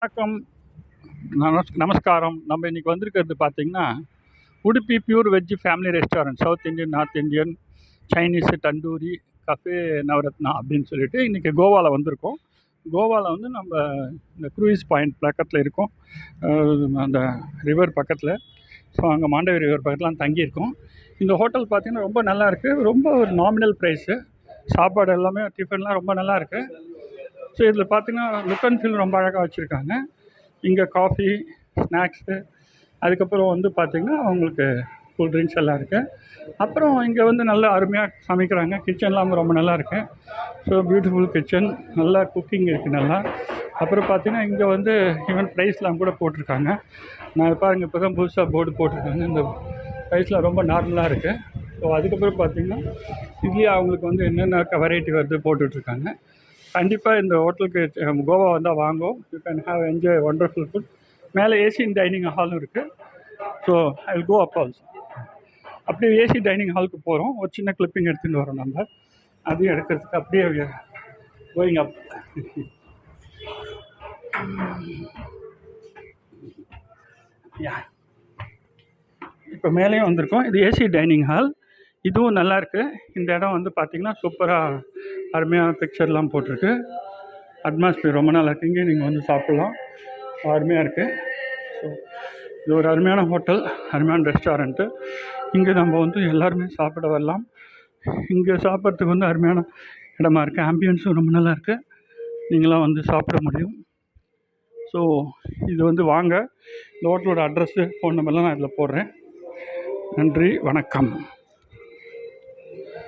வணக்கம். நமஸ்காரம். நம்ம இன்னைக்கு வந்திருக்கிறது பார்த்தீங்கன்னா, Udupi pure veg family restaurant. South Indian, north Indian, Chinese, tandoori, cafe Navratna அப்படின்னு சொல்லிட்டு இன்றைக்கி கோவாவில் வந்திருக்கோம். கோவாவில் வந்து நம்ம இந்த க்ரூயிஸ் பாயிண்ட் பக்கத்தில் இருக்கோம். அந்த ரிவர் பக்கத்தில். ஸோ அங்கே மாண்டவி ரிவர் பக்கத்தில் தங்கியிருக்கோம். இந்த ஹோட்டல் பார்த்திங்கன்னா ரொம்ப நல்லா இருக்குது. ரொம்ப ஒரு நாமினல் ப்ரைஸு. சாப்பாடு எல்லாமே டிஃபன்லாம் ரொம்ப நல்லா இருக்குது. ஸோ இதில் பார்த்திங்கன்னா லுக் அண்ட் ஃபீல் ரொம்ப அழகாக வச்சுருக்காங்க. இங்கே காஃபி, ஸ்நாக்ஸு, அதுக்கப்புறம் வந்து பார்த்திங்கன்னா அவங்களுக்கு கூல் ட்ரிங்க்ஸ் எல்லாம் இருக்குது. அப்புறம் இங்கே வந்து நல்லா அருமையாக சமைக்கிறாங்க. கிச்சன்லாம் ரொம்ப நல்லா இருக்குது. ஸோ பியூட்டிஃபுல் கிச்சன், நல்லா குக்கிங் இருக்குது நல்லா. அப்புறம் பார்த்திங்கன்னா இங்கே வந்து ஈவன் ப்ரைஸ்லாம் கூட போட்டிருக்காங்க. நான் பாருங்கள் இப்போ தான் புதுசாக போர்டு போட்டிருக்காங்க. இந்த ப்ரைஸ்லாம் ரொம்ப நார்மலாக இருக்குது. ஸோ அதுக்கப்புறம் பார்த்திங்கன்னா இதுலேயே அவங்களுக்கு வந்து என்னென்ன வெரைட்டி வருது போட்டுட்ருக்காங்க. கண்டிப்பாக இந்த ஹோட்டலுக்கு கோவா வந்தால் வாங்கோ. You can have enjoy wonderful food. மேலே ஏசி டைனிங் ஹாலும் இருக்குது. So I will go up also. அப்படியே ஏசி டைனிங் ஹாலுக்கு போகிறோம். ஒரு சின்ன கிளிப்பிங் எடுத்துகிட்டு வரோம் நம்ம. அதையும் எடுக்கிறதுக்கு அப்படியே கோயிங் அப். இப்போ மேலேயும் வந்திருக்கோம். இது ஏசி டைனிங் ஹால். இதுவும் நல்லாயிருக்கு. இந்த இடம் வந்து பார்த்திங்கன்னா சூப்பராக அருமையான பிக்சர்லாம் போட்டிருக்கு. அட்மாஸ்பியர் ரொம்ப நல்லா இருக்குது. இங்கே நீங்கள் வந்து சாப்பிட்லாம். அருமையாக இருக்குது. ஸோ இது ஒரு அருமையான ஹோட்டல், அருமையான ரெஸ்டாரண்ட்டு. இங்கே நம்ம வந்து எல்லாருமே சாப்பிட வரலாம். இங்கே சாப்பிட்றதுக்கு வந்து அருமையான இடமா இருக்குது. ஆம்பியன்ஸும் ரொம்ப நல்லா இருக்குது. நீங்களாம் வந்து சாப்பிட முடியும். ஸோ இது வந்து வாங்க. இந்த ஹோட்டலோட அட்ரஸ்ஸு, ஃபோன் நம்பர்லாம் நான் இதில் போடுறேன். நன்றி, வணக்கம்.